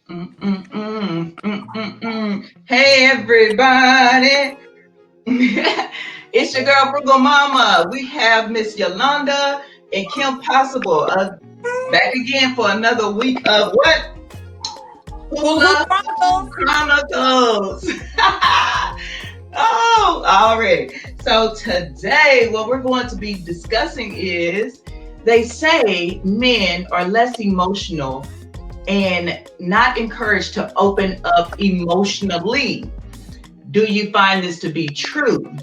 Hey everybody, it's your girl Frugal Mama. We have Miss Yolanda and Kim Possible back again for another week of what? Hula Hula Hoop Chronicles. Chronicles. Oh, already. So today, what we're going to be discussing is they say men are less emotional and not encouraged to open up emotionally. Do you find this to be true?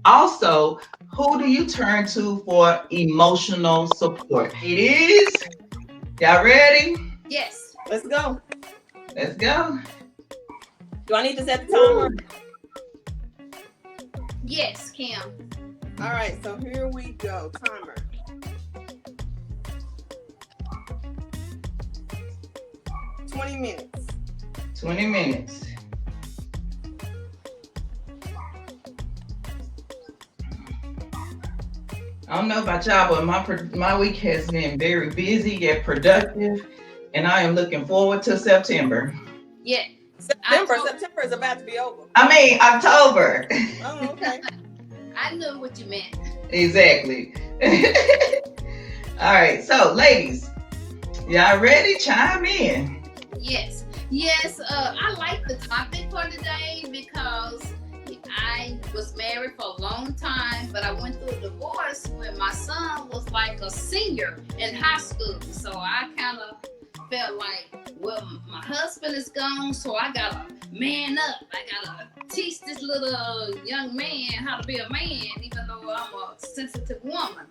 Also, who do you turn to for emotional support? It is. Y'all ready? Yes, let's go. Let's go. Do I need to set the timer? Yes, Kim. All right, so here we go. Timer. 20 minutes. 20 minutes. I don't know about y'all, but my week has been very busy yet productive, and I am looking forward to September. Yeah. September is about to be over. I mean, October. Oh, okay. I knew what you meant. Exactly. All right, so ladies, y'all ready? Chime in. Yes. I like the topic for today because I was married for a long time, but I went through a divorce when my son was like a senior in high school. So I kind of felt like, well, my husband is gone, so I gotta man up. I gotta teach this little young man how to be a man, even though I'm a sensitive woman.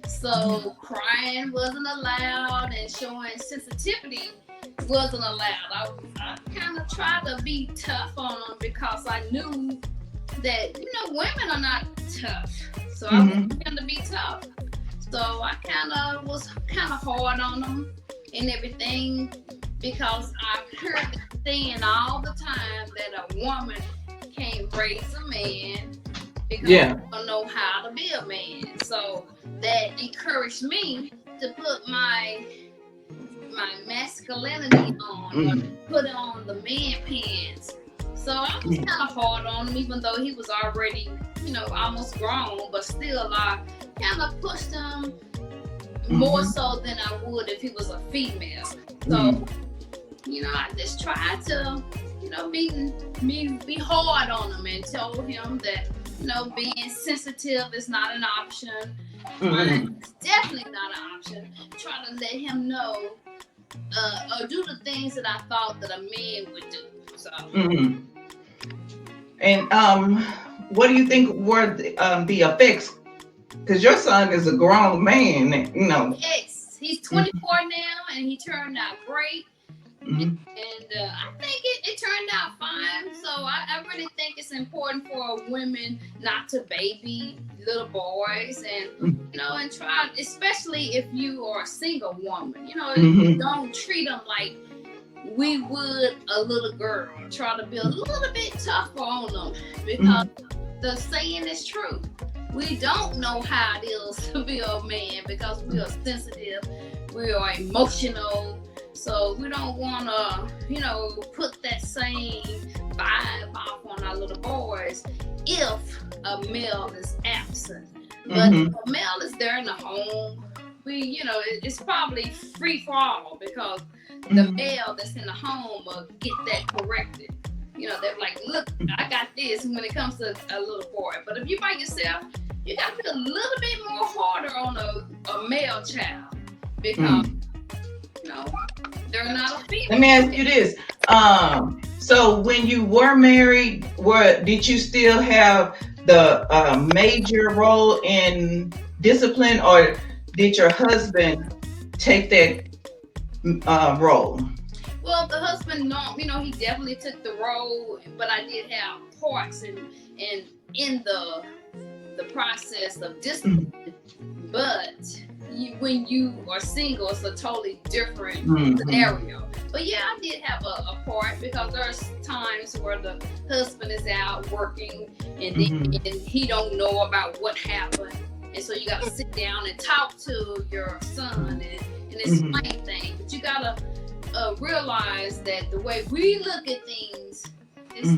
So crying wasn't allowed and showing sensitivity wasn't allowed. I kind of tried to be tough on him because I knew that, women are not tough. So I wanted him to be tough. So I was kind of hard on him and everything because I heard this saying all the time that a woman can't raise a man because they don't know how to be a man. So that encouraged me to put my masculinity on, put on the man pants. So I was kind of hard on him, even though he was already, almost grown, but still I kind of pushed him more so than I would if he was a female. So, I just tried to, be hard on him and told him that, being sensitive is not an option. It's definitely not an option. Try to let him know or do the things that I thought that a man would do. So. And what do you think were the effects? Because your son is a grown man, Yes, he's 24 now, and he turned out great. And I think it turned out fine. So I really think it's important for women not to baby little boys and and try, especially if you are a single woman, don't treat them like we would a little girl. Try to be a little bit tougher on them because the saying is true. We don't know how it is to be a man because we are sensitive, we are emotional. So we don't want to, put that same vibe off on our little boys if a male is absent. But if a male is there in the home, it's probably free for all because the male that's in the home will get that corrected. They're like, look, I got this when it comes to a little boy. But if you by yourself, you got to be a little bit more harder on a male child because, they're not a female. Let me ask you this. So when you were married, did you still have the major role in discipline, or did your husband take that role? Well, the husband, he definitely took the role, but I did have parts in the process of discipline. But when you are single, it's a totally different scenario. But yeah, I did have a part because there's times where the husband is out working and he don't know about what happened. And so you got to sit down and talk to your son and explain things. But you got to realize that the way we look at things is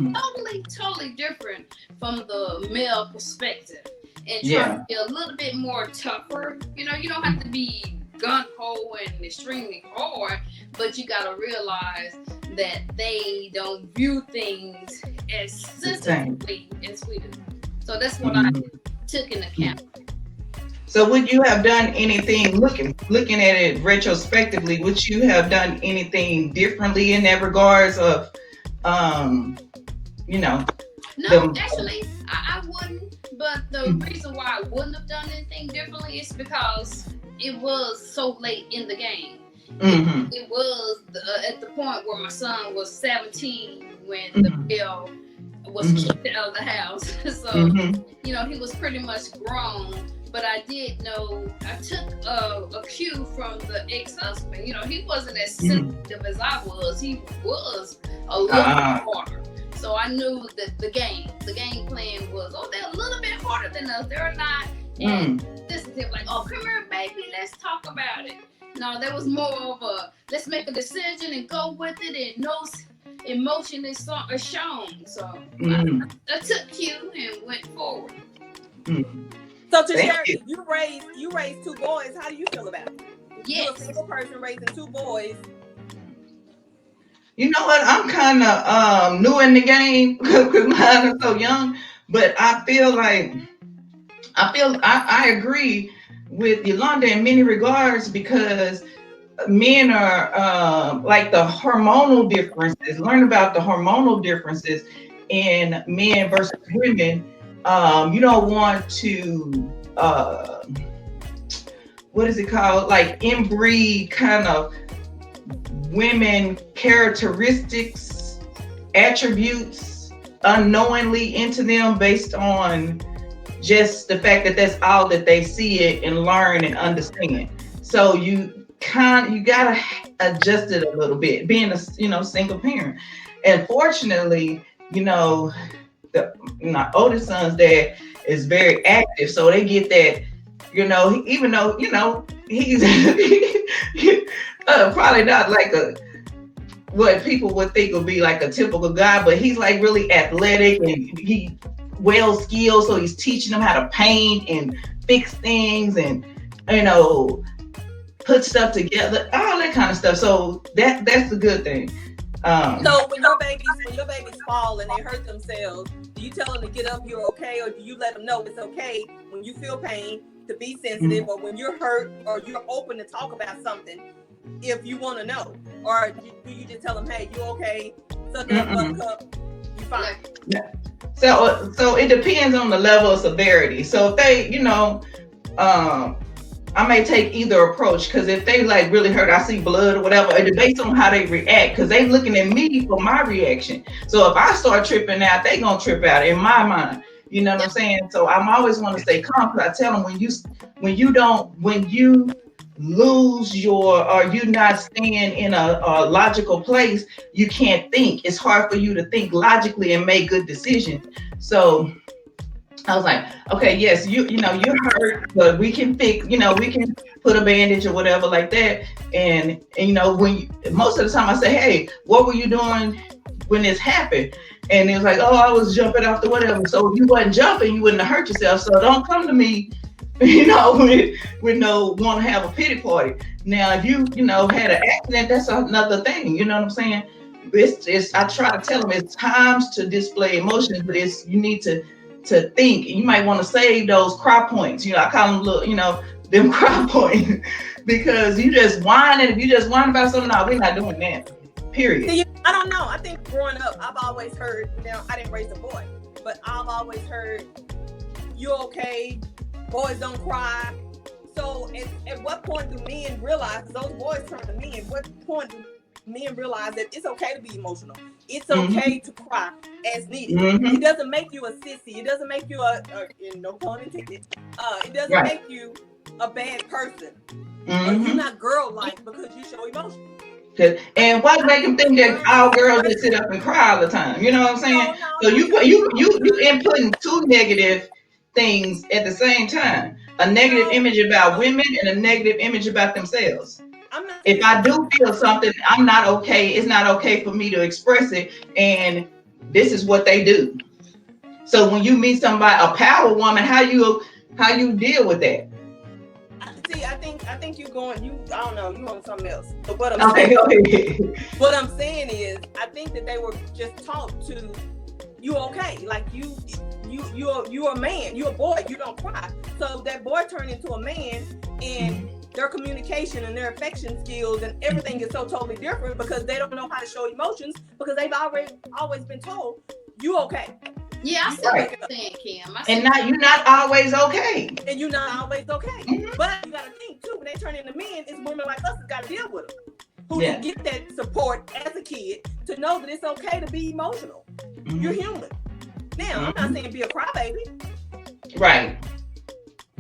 totally different from the male perspective, and try to be a little bit more tougher. You know, you don't have to be gun-ho and extremely hard, but you gotta realize that they don't view things as sensitively as we do. So that's what I took into account. So would you have done anything, looking at it retrospectively, would you have done anything differently in that regards of, you know? No, actually, I wouldn't. But the reason why I wouldn't have done anything differently is because it was so late in the game. It was at the point where my son was 17 when the bill was kicked out of the house. So, you know, he was pretty much grown. But I did know, I took a cue from the ex-husband. You know, he wasn't as sensitive as I was. He was a little bit harder. So I knew that the game plan was, they're a little bit harder than us. They're not sensitive, like, come here, baby, let's talk about it. No, there was more of a, let's make a decision and go with it, and no emotion is shown. So I took cue and went forward. So TKsHealthy, you raised two boys. How do you feel about it? Yes. You're a single person raising two boys. You know what? I'm kind of new in the game because mine are so young. But I feel like I agree with Yolanda in many regards, because men are like the hormonal differences. Learn about the hormonal differences in men versus women. You don't want to what is it called? Like inbreed kind of women characteristics, attributes unknowingly into them based on just the fact that that's all that they see it and learn and understand. So you gotta adjust it a little bit, being a single parent. And fortunately, my oldest son's dad is very active, so they get that, even though he's probably not like what people would think would be like a typical guy, but he's like really athletic and he well skilled, so he's teaching them how to paint and fix things and put stuff together, all that kind of stuff. So that's the good thing. So when your babies fall and they hurt themselves, do you tell them to get up, you're okay, or do you let them know it's okay when you feel pain to be sensitive, or when you're hurt or you're open to talk about something if you want to know, or do you just tell them, hey, you okay, suck up, buttercup, you fine? Yeah. So it depends on the level of severity. So if they, I may take either approach, because if they like really hurt, I see blood or whatever, it based on how they react, because they looking at me for my reaction. So if I start tripping out, they gonna trip out in my mind. You know what I'm saying? So I'm always want to stay calm, because I tell them when you lose or you're not staying in a logical place, you can't think. It's hard for you to think logically and make good decisions. So I was like, okay, yes, you're hurt, but we can fix, we can put a bandage or whatever like that. And most of the time I say, hey, what were you doing when this happened? And it was like, I was jumping off the whatever. So if you wasn't jumping, you wouldn't have hurt yourself. So don't come to me, with no want to have a pity party. Now, if you, had an accident, that's another thing. You know what I'm saying? I try to tell them it's times to display emotions, but you need to think. You might want to save those cry points. I call them them cry points, because you just whining. If you just whine about something, no, we're not doing that. Period. See, I don't know. I think growing up, I've always heard, I didn't raise a boy, but I've always heard, you're okay, boys don't cry. So at what point do men realize, those boys turn to me, at what point do men realize that it's okay to be emotional? It's okay to cry as needed. It doesn't make you a sissy. It doesn't make you a no pun intended. It doesn't make you a bad person. Or you're not girl-like because you show emotion. And why make them think that all girls just sit up and cry all the time? You know what I'm saying? So you inputting two negative things at the same time. A negative image about women and a negative image about themselves. If I do feel something, I'm not okay. It's not okay for me to express it. And this is what they do. So when you meet somebody, a power woman, how you deal with that? See, I think you I don't know, you on something else. But what I'm saying is, I think that they were just taught to, you okay, like you're a man, you're a boy, you don't cry. So that boy turned into a man, and their communication and their affection skills and everything is so totally different because they don't know how to show emotions because they've always been told, you okay. Yeah, I see what you're saying, Kim. You're not always okay. And you're not always okay. But you gotta think too, when they turn into men, it's women like us that gotta deal with them. Who can get that support as a kid to know that it's okay to be emotional. You're human. Now, I'm not saying be a crybaby. Right.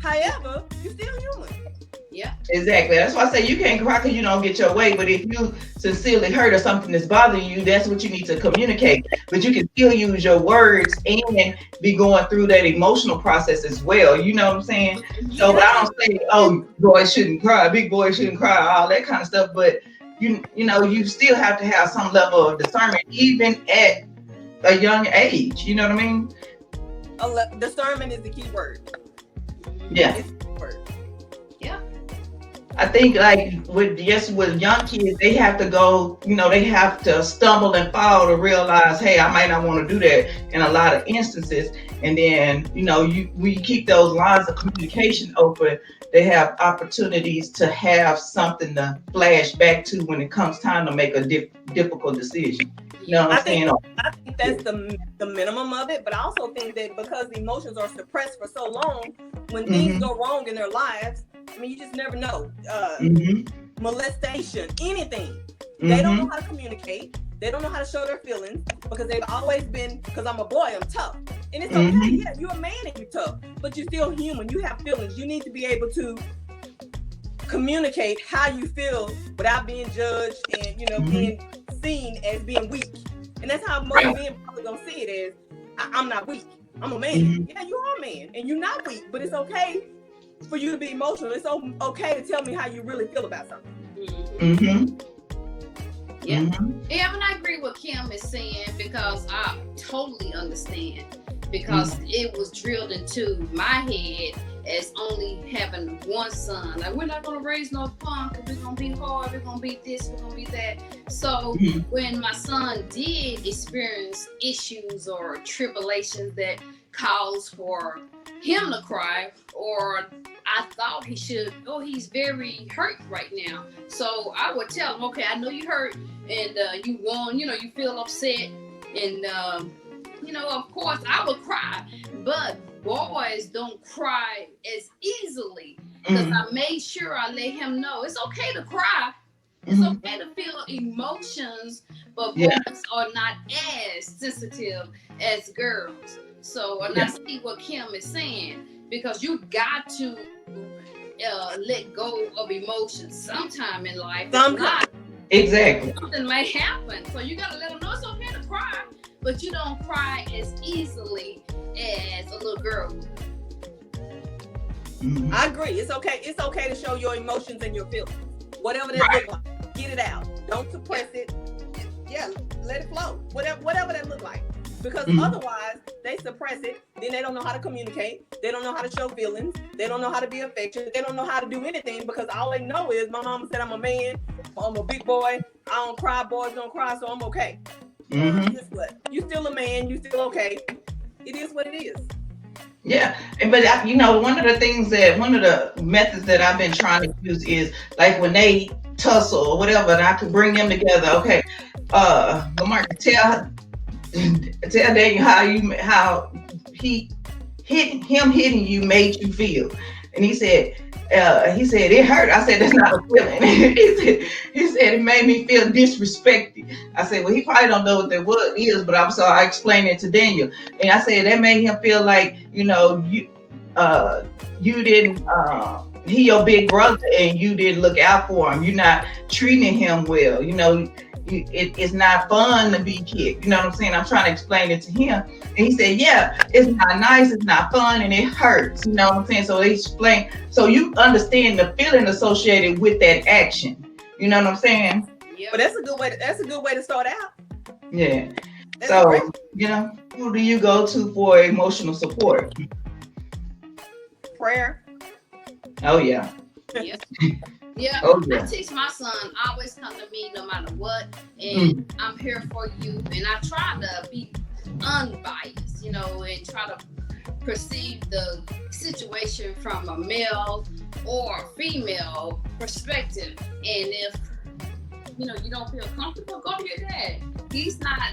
However, you're still human. Yeah. Exactly. That's why I say you can't cry because you don't get your way. But if you sincerely hurt or something that's bothering you, that's what you need to communicate. But you can still use your words and be going through that emotional process as well. You know what I'm saying? So I don't say, oh, boys shouldn't cry, big boys shouldn't cry, all that kind of stuff. But you still have to have some level of discernment, even at a young age. You know what I mean? Discernment is the key word. Yeah. It's the key word. Yeah. I think like with young kids, they have to go, they have to stumble and fall to realize, hey, I might not want to do that in a lot of instances. And then, we keep those lines of communication open. They have opportunities to have something to flash back to when it comes time to make a difficult decision. You know what I'm saying? I think that's the minimum of it, but I also think that because the emotions are suppressed for so long, when things go wrong in their lives, I mean, you just never know. Molestation, anything. They don't know how to communicate. They don't know how to show their feelings because they've always been, because I'm a boy, I'm tough. And it's okay, yeah, you're a man and you're tough, but you're still human. You have feelings. You need to be able to communicate how you feel without being judged and, being seen as being weak. And that's how most men probably gonna see it as, I'm not weak. I'm a man. Yeah, you are a man and you're not weak, but it's okay for you to be emotional. It's okay to tell me how you really feel about something. Yeah. Yeah, and I agree with Kim is saying because I totally understand because it was drilled into my head as only having one son. Like, we're not going to raise no punk, we're going to be hard, we're going to be this, we're going to be that. So when my son did experience issues or tribulations that caused for him to cry, or I thought he should, he's very hurt right now. So I would tell him, okay, I know you hurt and you want, you feel upset. And, of course I would cry, but boys don't cry as easily because I made sure I let him know it's okay to cry. It's okay to feel emotions, but boys are not as sensitive as girls. So, and I see what Kim is saying, because you got to let go of emotions sometime in life. Exactly. Something may happen. So you got to let them know it's okay to cry, but you don't cry as easily as a little girl. I agree. It's okay. It's okay to show your emotions and your feelings. Whatever they look like, get it out. Don't suppress it. Yeah, let it flow. Whatever that look like. Because otherwise, they suppress it. Then they don't know how to communicate. They don't know how to show feelings. They don't know how to be affectionate. They don't know how to do anything because all they know is my mama said I'm a man. I'm a big boy. I don't cry. Boys don't cry, so I'm okay. Guess what? You still a man. You still okay. It is what it is. Yeah, but one of the methods that I've been trying to use is like when they tussle or whatever, and I could bring them together. Okay, Lamar, tell Daniel how hitting you made you feel, and he said it hurt. I said that's not a feeling. he said it made me feel disrespected. I said, well, he probably don't know what that word is, but I explained it to Daniel, and I said that made him feel like you didn't. He your big brother, and you didn't look out for him. You're not treating him well. It's not fun to be kicked. You know what I'm saying? I'm trying to explain it to him. And he said, yeah, it's not nice, it's not fun, and it hurts. You know what I'm saying? So they explain. So you understand the feeling associated with that action. You know what I'm saying? Yeah. But that's a good way. That's a good way to start out. Yeah. That's so, great. you know, who do you go to for emotional support? Prayer. Oh, yeah. Yeah. Yeah, Oh, yeah. I teach my son, always come to me no matter what, and I'm here for you. And I try to be unbiased, you know, and try to perceive the situation from a male or female perspective. And if, you know, you don't feel comfortable, go to your dad. He's not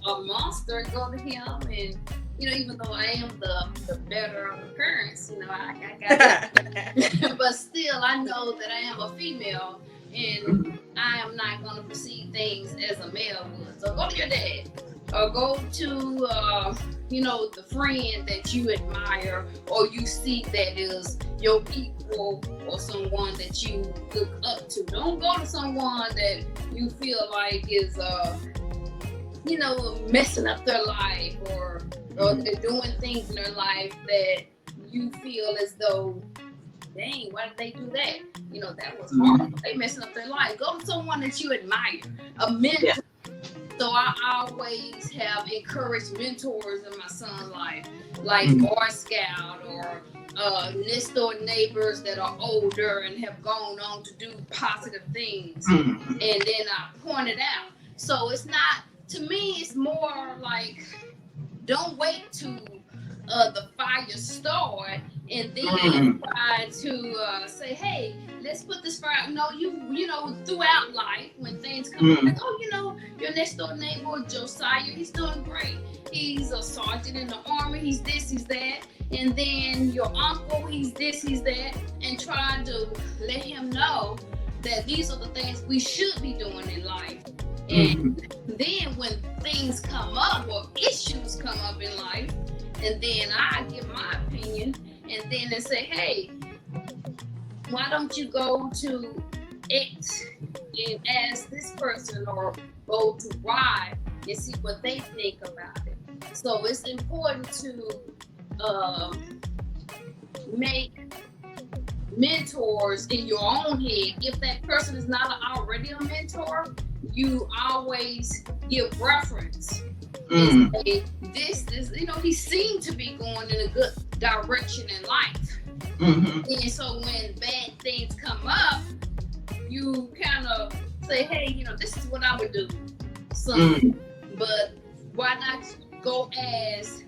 a monster. Go to him. And, you know, even though I am the better of the parents, you know, I got that. But still, I know that I am a female, and I am not going to perceive things as a male would. So go to your dad, or go to, you know, the friend that you admire or you see that is your equal or someone that you look up to. Don't go to someone that you feel like is, you know, messing up their life or they're doing things in their life that you feel as though, dang, why did they do that? You know, that was hard. They messing up their life. Go to someone that you admire, a mentor. Yeah. So I always have encouraged mentors in my son's life, like Boy Scout or next door neighbors that are older and have gone on to do positive things. And then I point it out. So it's not, to me, it's more like, don't wait to the fire start and then try to say, hey, let's put this fire. No, you know, throughout life when things come up, like, oh, you know, your next door neighbor Josiah, he's doing great. He's a sergeant in the army. He's this, he's that. And then your uncle, he's this, he's that. And try to let him know that these are the things we should be doing in life. And then when things come up or issues come up in life, and then I give my opinion, and then they say, hey, why don't you go to X and ask this person, or go to Y and see what they think about it. So it's important to make mentors in your own head. If that person is not already a mentor, you always give reference. And say, this is, you know, he seemed to be going in a good direction in life. And so when bad things come up, you kind of say, hey, you know, this is what I would do, son. But why not go as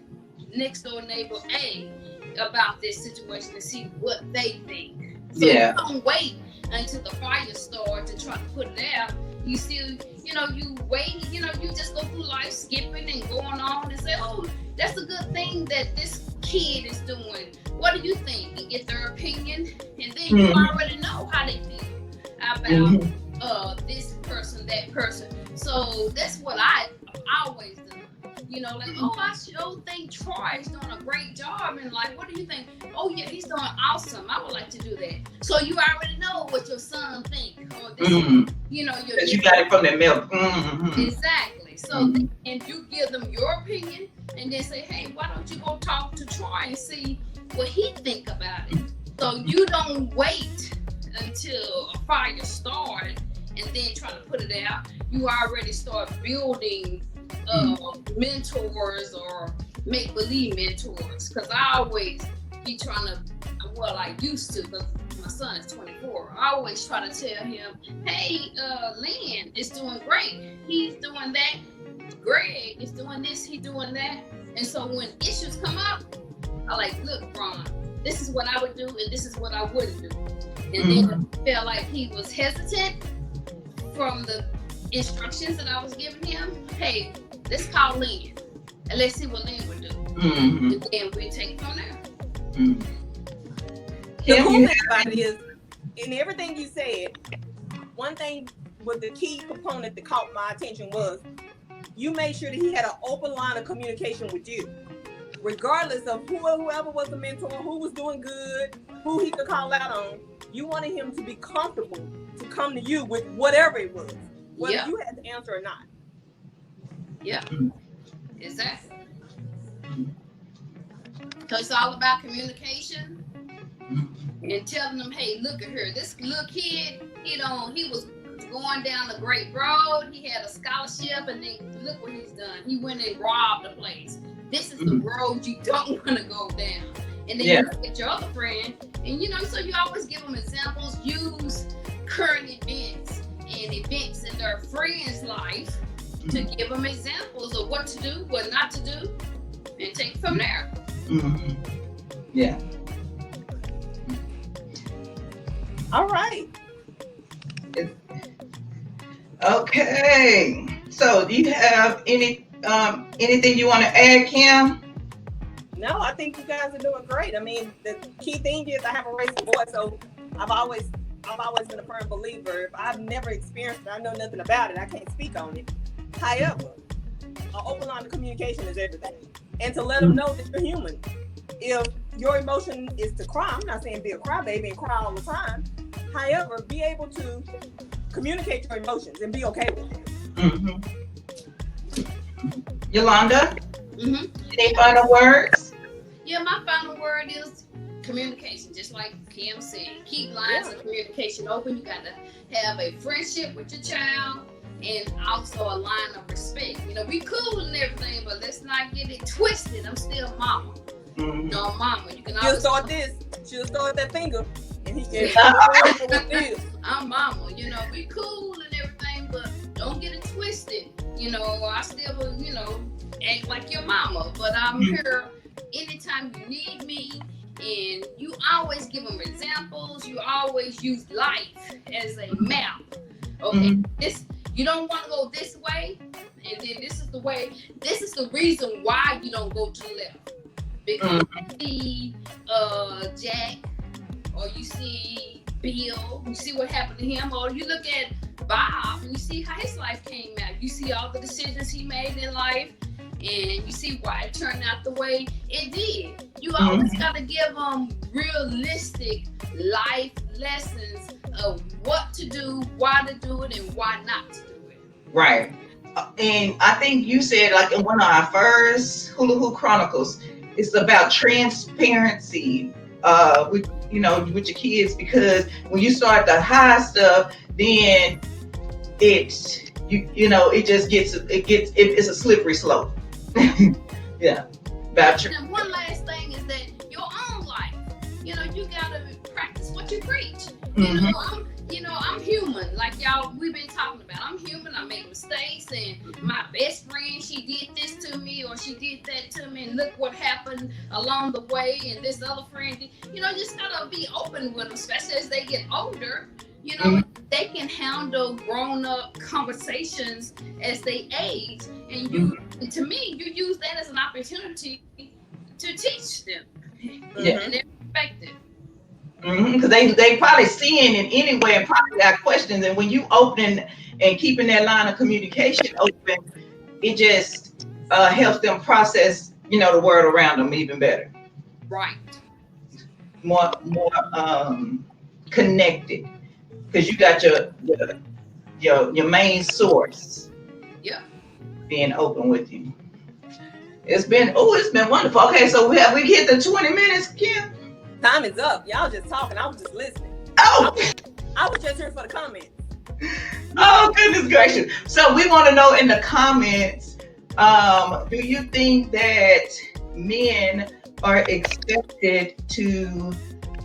next door neighbor A about this situation and see what they think? So you don't wait until the fire starts to try to put it out. You still, you know, you wait, you know, you just go through life skipping and going on and say, oh, that's a good thing that this kid is doing. What do you think? You get their opinion, and then you already know how they feel about this person, that person. So that's what I always do. You know, like, oh, I sure think Troy is doing a great job in life. What do you think? Oh, yeah, he's doing awesome. I would like to do that. So you already know what your son thinks. Or this, you know, you got it from that milk. Exactly. So, and you give them your opinion, and then say, hey, why don't you go talk to Troy and see what he think about it? So you don't wait until a fire starts and then try to put it out. You already start building mentors or make-believe mentors, because I always be trying to, well, I used to, because my son is 24, I always try to tell him, hey, Lynn is doing great, he's doing that, Greg is doing this, he's doing that. And so when issues come up, I like, look, Ron, this is what I would do and this is what I wouldn't do. And then I felt like he was hesitant from the instructions that I was giving him. Hey, let's call Lynn and let's see what Lynn would do. And then we take it from there. The cool thing about it is, in everything you said, one thing with the key component that caught my attention was you made sure that he had an open line of communication with you, regardless of whoever was the mentor, who was doing good, who he could call out on. You wanted him to be comfortable to come to you with whatever it was, whether you had to answer or not. Yeah, exactly. So it's all about communication and telling them, hey, look at her. This little kid, he was going down a great road. He had a scholarship, and then look what he's done. He went and robbed a place. This is the road you don't want to go down. And then you look at your other friend, and so you always give them examples. Use current events and events in their friend's life to give them examples of what to do, what not to do, and take it from there. Mm-hmm. Yeah. All right. Okay. So, do you have anything you want to add, Kim? No, I think you guys are doing great. I mean, the key thing is I haven't raised a boy, so I've always been a firm believer. If I've never experienced it, I know nothing about it, I can't speak on it. However, an open line of communication is everything. And to let them know that you're human. If your emotion is to cry, I'm not saying be a crybaby and cry all the time. However, be able to communicate your emotions and be okay with it. Mm-hmm. Yolanda, Mm-hmm. any final words? Yeah, my final word is communication. Just like Kim said, keep lines of communication open. You got to have a friendship with your child and also a line of respect. We cool and everything, but let's not get it twisted. I'm still mama. Mm-hmm. No, mama. You can She'll always start this. She'll start that finger. And he can I'm mama. We cool and everything, but don't get it twisted. I still, act like your mama, but I'm here anytime you need me. And you always give them examples. You always use life as a map. Okay, you don't want to go this way, and then this is the way. This is the reason why you don't go to the left. Because you see Jack, or you see Bill, you see what happened to him, or you look at Bob and you see how his life came out. You see all the decisions he made in life, and you see why it turned out the way it did. You always got to give them realistic life lessons of what to do, why to do it, and why not to do it. Right. And I think you said, like in one of our first Hula Hoop Chronicles, it's about transparency with your kids, because when you start the high stuff, then it's a slippery slope. Yeah. About and one last thing is that your own life, you gotta practice what you preach. I'm human, like y'all we've been talking about. I'm human. I make mistakes, and my best friend, she did this to me or she did that to me, and look what happened along the way. And this other friend did, just gotta be open with them, especially as they get older. They can handle grown-up conversations as they age, and to me, you use that as an opportunity to teach them in their perspective. Because they probably seeing it anyway and probably got questions, and when you open and keeping that line of communication open, it just helps them process the world around them even better. Right. More connected, because you got your main source. Yeah. Being open with you. It's been wonderful. Okay, so we hit the 20 minutes, Kim. Time is up. Y'all just talking. I was just listening. Oh, I was just here for the comments. Oh, goodness gracious. So we want to know in the comments, do you think that men are expected to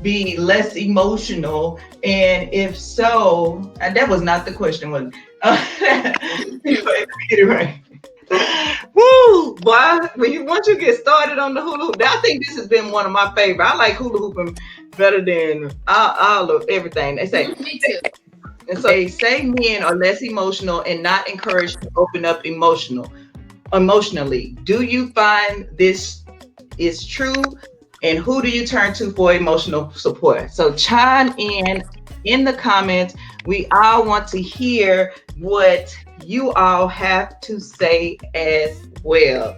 be less emotional? And if so, and that was not the question, was it? Get it right. Woo, boy! Once you get started on the hula hoop, I think this has been one of my favorite. I like hula hooping better than all of everything. They say. Me too. And so they say men are less emotional and not encouraged to open up emotionally. Do you find this is true? And who do you turn to for emotional support? So chime in the comments. We all want to hear what you all have to say as well.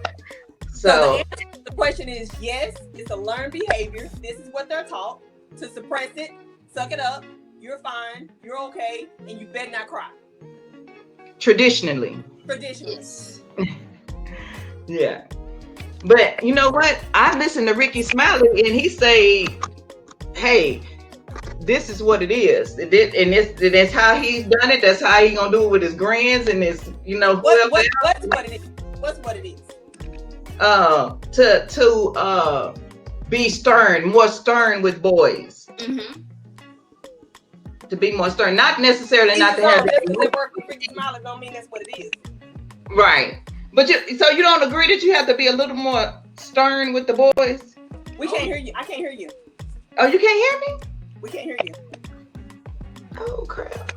So the answer to the question is yes, it's a learned behavior. This is what they're taught. To suppress it, suck it up, you're fine, you're okay, and you better not cry. Traditionally. Yes. Yeah. But you know what? I listened to Ricky Smiley and he say, hey, this is what it is. That's how he's done it. That's how he's gonna do it with his grands and his, what's what it is? What's what it is? To be more stern with boys. Mm-hmm. To be more stern, not necessarily not to have. Just because it worked for Freaky Smiley don't mean that's what it is. Right, but so you don't agree that you have to be a little more stern with the boys? We can't hear you. I can't hear you. Oh, you can't hear me? We can't hear you. Oh crap.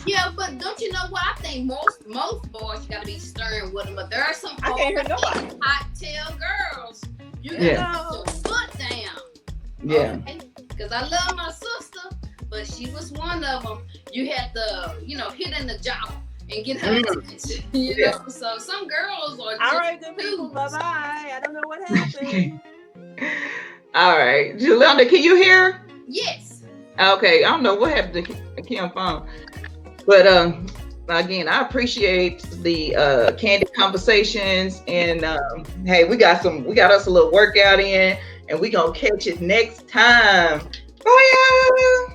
Yeah, but don't you know what? I think most boys you gotta be stern with them, but there are some I can't hear nobody. hot tail girls. You gotta put your foot down. Yeah. Because I love my sister, but she was one of them. You had to, hit in the jaw and get her attention. You know, so some girls are just all right, good people. Bye bye. I don't know what happened. All right, Yolanda, can you hear? Yes. Okay, I don't know what happened to Kim's phone, but again, I appreciate the candid conversations, and hey, we got us a little workout in, and we gonna catch it next time. Bye.